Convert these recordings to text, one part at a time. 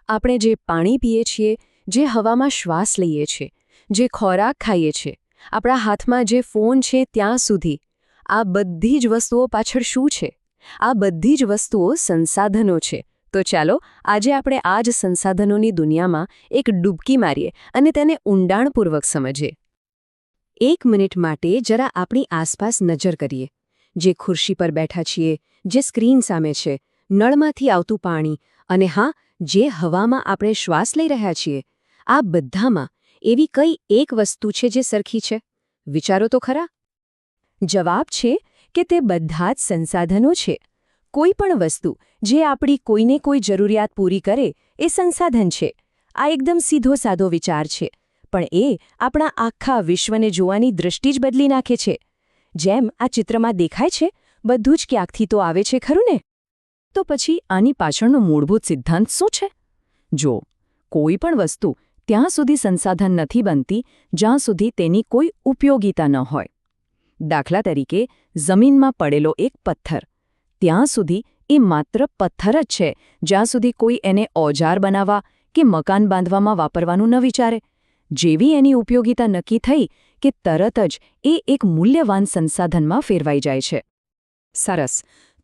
આપણે જે પાણી પીએ છીએ, જે હવામાં શ્વાસ લઈએ છીએ, જે ખોરાક ખાઈએ છીએ, આપણા હાથમાં જે ફોન છે ત્યાં સુધી આ બધી જ વસ્તુઓ પાછળ શું છે? આ બધી જ વસ્તુઓ સંસાધનો છે. તો ચાલો આજે આપણે આ જ સંસાધનોની દુનિયામાં એક ડૂબકી મારીએ અને તેને ઊંડાણપૂર્વક સમજીએ. 1 મિનિટ માટે જરા આપણી આસપાસ નજર કરીએ. જે ખુરશી પર બેઠા છીએ, જે સ્ક્રીન સામે છે, નળમાંથી આવતું પાણી અને હા, જે હવામાં આપણે શ્વાસ લઈ રહ્યા છીએ, આ બધામાં એવી કઈ એક વસ્તુ છે જે સરખી છે? વિચારો તો ખરા. જવાબ છે કે તે બધા જ સંસાધનો છે. કોઈ પણ વસ્તુ જે આપણી કોઈને કોઈ જરૂરિયાત પૂરી કરે એ સંસાધન છે. આ એકદમ સીધો સાદો વિચાર છે, પણ એ આપણા આખા વિશ્વને જોવાની દૃષ્ટિ જ બદલી નાખે છે. જેમ આ ચિત્રમાં દેખાય છે, બધું જ ક્યાંકથી તો આવે છે, ખરું ને? તો પછી આની પાછળનો મૂળભૂત સિદ્ધાંત શું છે? જો કોઈ પણ વસ્તુ ત્યાં સુધી સંસાધન નથી બનતી જ્યાં સુધી તેની કોઈ ઉપયોગિતા ન હોય. દાખલા તરીકે જમીનમાં પડેલો એક પથ્થર, ત્યાં સુધી એ માત્ર પથ્થર જ છે જ્યાં સુધી કોઈ એને ઓજાર બનાવવા કે મકાન બાંધવામાં વાપરવાનું ન વિચારે. જેવી એની ઉપયોગિતા નક્કી થઈ કે તરત જ એ એક મૂલ્યવાન સંસાધનમાં ફેરવાઈ જાય છે. સરસ.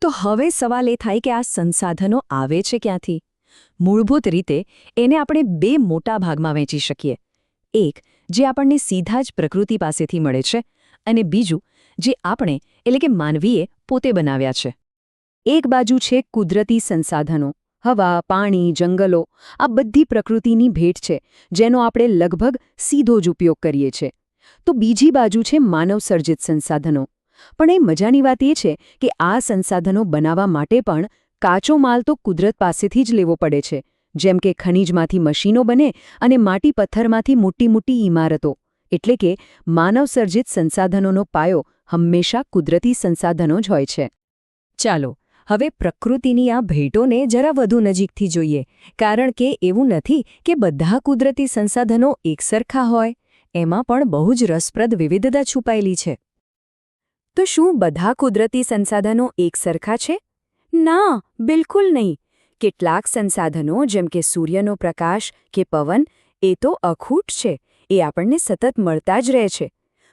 તો હવે સવાલ એ થાય કે આ સંસાધનો આવે છે ક્યાંથી? મૂળભૂત રીતે એને આપણે 2 મોટા ભાગમાં વહેંચી શકીએ. એક જે આપણને સીધા જ પ્રકૃતિ પાસેથી મળે છે અને બીજું જે આપણે એટલે કે માનવીએ પોતે બનાવ્યા છે. એક બાજુ છે કુદરતી સંસાધનો. હવા, પાણી, જંગલો આ બધી પ્રકૃતિની ભેટ છે જેનો આપણે લગભગ સીધો જ ઉપયોગ કરીએ છીએ. તો બીજી બાજુ છે માનવસર્જિત સંસાધનો. પણ એ મજાની વાત એ છે કે આ સંસાધનો બનાવવા માટે પણ કાચો માલ તો કુદરત પાસેથી જ લેવો પડે છે. જેમ કે ખનિજમાંથી મશીનો બને અને માટી પથ્થરમાંથી મોટી ઇમારતો. એટલે કે માનવસર્જિત સંસાધનોનો પાયો હંમેશા કુદરતી સંસાધનો જ હોય છે. ચાલો હવે પ્રકૃતિની આ ભેટોને જરા વધુ નજીકથી જોઈએ, કારણ કે એવું નથી કે બધા કુદરતી સંસાધનો એકસરખા હોય. એમાં પણ બહુ જ રસપ્રદ વિવિધતા છુપાયેલી છે. તો શું બધા કુદરતી સંસાધનો એકસરખા છે? ના, બિલકુલ નહીં. કેટલાક સંસાધનો જેમ કે સૂર્યનો પ્રકાશ કે પવન એ તો અખૂટ છે, એ આપણને સતત મળતા જ રહે છે.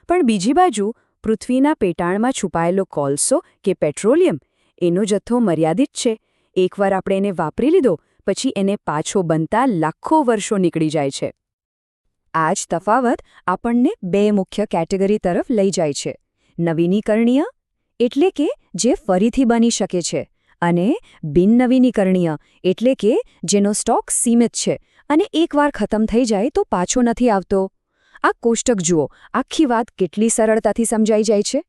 પણ બીજી બાજુ પૃથ્વીના પેટાળમાં છુપાયેલો કોલસો કે પેટ્રોલિયમ એનો જથ્થો મર્યાદિત છે. એકવાર આપણે એને વાપરી લીધો પછી એને પાછો બનતા લાખો વર્ષો નીકળી જાય છે. આ જ તફાવત આપણને 2 મુખ્ય કેટેગરી તરફ લઈ જાય છે. નવીનીકરણીય એટલે કે જે ફરીથી બની શકે છે, અને બિનનવીનીકરણીય એટલે કે જેનો સ્ટોક સીમિત છે અને એકવાર ખતમ થઈ જાય તો પાછો નથી આવતો. આ કોષ્ટક જુઓ, આખી વાત કેટલી સરળતાથી સમજાઈ જાય છે.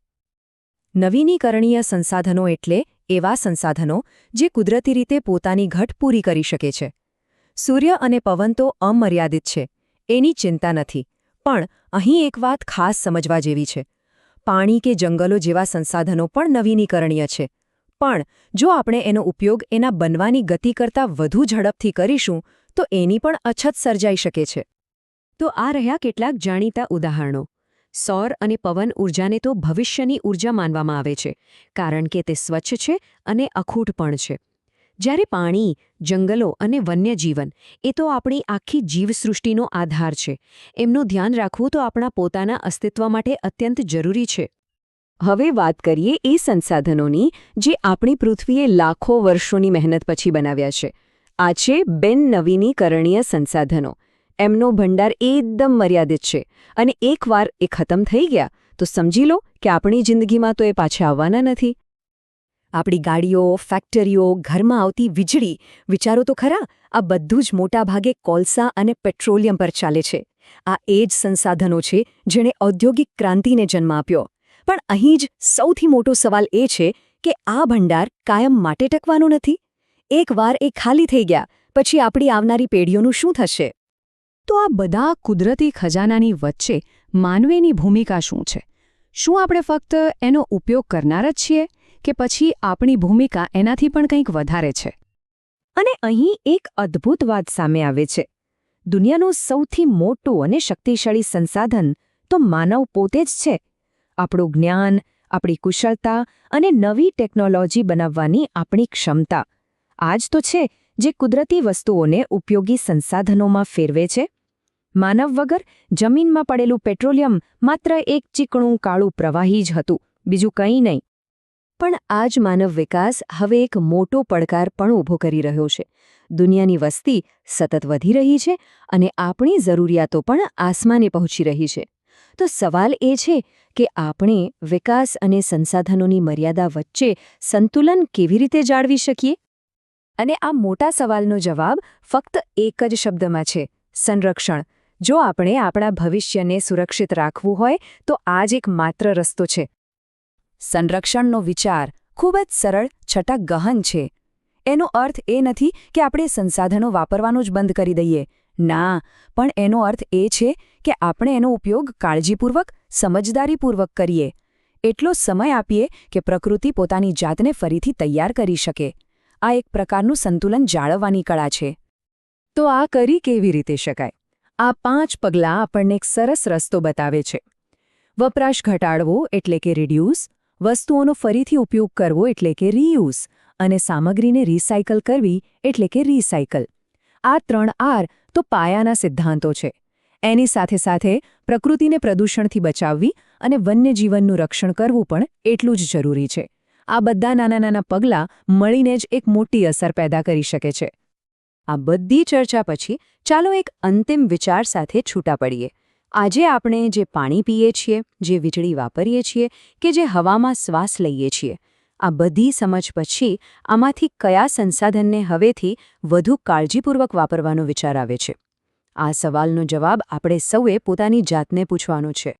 નવીનીકરણીય સંસાધનો એટલે એવા સંસાધનો જે કુદરતી રીતે પોતાની ઘટ પૂરી કરી શકે છે. સૂર્ય અને પવન તો અમર્યાદિત છે, એની ચિંતા નથી. પણ અહીં એક વાત ખાસ સમજવા જેવી છે. પાણી કે જંગલો જેવા સંસાધનો પણ નવીનીકરણીય છે. પણ જો આપણે એનો ઉપયોગ એના બનવાની ગતિ કરતાં વધુ ઝડપથી કરીશું તો એની પણ અછત સર્જાઈ શકે છે. તો આ રહ્યા કેટલાક જાણીતા ઉદાહરણો. સૌર અને પવન ઊર્જાને તો ભવિષ્યની ઊર્જા માનવામાં આવે છે, કારણ કે તે સ્વચ્છ છે અને અખૂટ પણ છે. જ્યારે પાણી, જંગલો અને વન્યજીવન એ તો આપણી આખી જીવસૃષ્ટિનો આધાર છે. એમનું ધ્યાન રાખવું તો આપણા પોતાના અસ્તિત્વ માટે અત્યંત જરૂરી છે. હવે વાત કરીએ એ સંસાધનોની જે આપણી પૃથ્વીએ લાખો વર્ષોની મહેનત પછી બનાવ્યા છે. આ છે બિનનવીનીકરણીય સંસાધનો. એમનો ભંડાર એકદમ મર્યાદિત છે અને એકવાર એ ખતમ થઈ ગયા તો સમજી લો કે આપણી જિંદગીમાં તો એ પાછા આવવાના નથી. આપણી ગાડીઓ, ફેક્ટરીઓ, ઘરમાં આવતી વીજળી, વિચારો તો ખરા, આ બધું જ મોટાભાગે કોલસા અને પેટ્રોલિયમ પર ચાલે છે. આ એ જ સંસાધનો છે જેણે ઔદ્યોગિક ક્રાંતિને જન્મ આપ્યો. પણ અહીં જ સૌથી મોટો સવાલ એ છે કે આ ભંડાર કાયમ માટે ટકવાનો નથી. એકવાર એ ખાલી થઈ ગયા પછી આપણી આવનારી પેઢીઓનું શું થશે? તો આ બધા કુદરતી ખજાનાની વચ્ચે માનવીની ભૂમિકા શું છે? શું આપણે ફક્ત એનો ઉપયોગ કરનાર જ છીએ કે પછી આપણી ભૂમિકા એનાથી પણ કંઈક વધારે છે? અને અહીં એક અદ્ભુત વાત સામે આવે છે. દુનિયાનું સૌથી મોટું અને શક્તિશાળી સંસાધન તો માનવ પોતે જ છે. આપણું જ્ઞાન, આપણી કુશળતા અને નવી ટેકનોલોજી બનાવવાની આપણી ક્ષમતા. આ જ તો છે જે કુદરતી વસ્તુઓને ઉપયોગી સંસાધનોમાં ફેરવે છે? માનવ વગર જમીનમાં પડેલું પેટ્રોલિયમ માત્ર એક ચીકણું કાળું પ્રવાહી જ હતું, બીજું કંઈ નહીં. પણ આ જ માનવ વિકાસ હવે એક મોટો પડકાર પણ ઊભો કરી રહ્યો છે. દુનિયાની વસ્તી સતત વધી રહી છે અને આપણી જરૂરિયાતો પણ આસમાને પહોંચી રહી છે. તો સવાલ એ છે કે આપણે વિકાસ અને સંસાધનોની મર્યાદા વચ્ચે સંતુલન કેવી રીતે જાળવી શકીએ? અને આ મોટા સવાલનો જવાબ ફક્ત એક જ શબ્દમાં છે: સંરક્ષણ. જો આપણે આપણા ભવિષ્યને સુરક્ષિત રાખવું હોય તો આ જ એક માત્ર રસ્તો છે. સંરક્ષણનો વિચાર ખૂબ જ સરળ છતાં ગહન છે. એનો અર્થ એ નથી કે આપણે સંસાધનો વાપરવાનું જ બંધ કરી દઈએ. ના, પણ એનો અર્થ એ છે કે આપણે એનો ઉપયોગ કાળજીપૂર્વક, સમજદારીપૂર્વક કરીએ. એટલો સમય આપીએ કે પ્રકૃતિ પોતાની જાતને ફરીથી તૈયાર કરી શકે. આ એક પ્રકારનું સંતુલન જાળવવાની કળા છે. તો આ કરી કેવી રીતે શકાય? આ 5 પગલાં આપણને એક સરસ રસ્તો બતાવે છે. વપરાશ ઘટાડવો એટલે કે રિડ્યુસ, વસ્તુઓનો ફરીથી ઉપયોગ કરવો એટલે કે રીયુઝ, અને સામગ્રીને રિસાયકલ કરવી એટલે કે રિસાયકલ. આ 3 આર તો પાયાના સિદ્ધાંતો છે. એની સાથે સાથે પ્રકૃતિને પ્રદૂષણથી બચાવવી અને વન્યજીવનનું રક્ષણ કરવું પણ એટલું જ જરૂરી છે. આ બધા નાના નાના પગલાં મળીને જ એક મોટી અસર પેદા કરી શકે છે. આ બધી ચર્ચા પછી ચાલો એક અંતિમ વિચાર સાથે છૂટા પડીએ. આજે આપણે જે પાણી પીએ છીએ, જે વીજળી વાપરીએ છીએ કે જે હવામાં શ્વાસ લઈએ છીએ, આ બધી સમજ પછી આમાંથી કયા સંસાધનને હવેથી વધુ કાળજીપૂર્વક વાપરવાનો વિચાર આવે છે? આ સવાલનો જવાબ આપણે સૌએ પોતાની જાતને પૂછવાનો છે.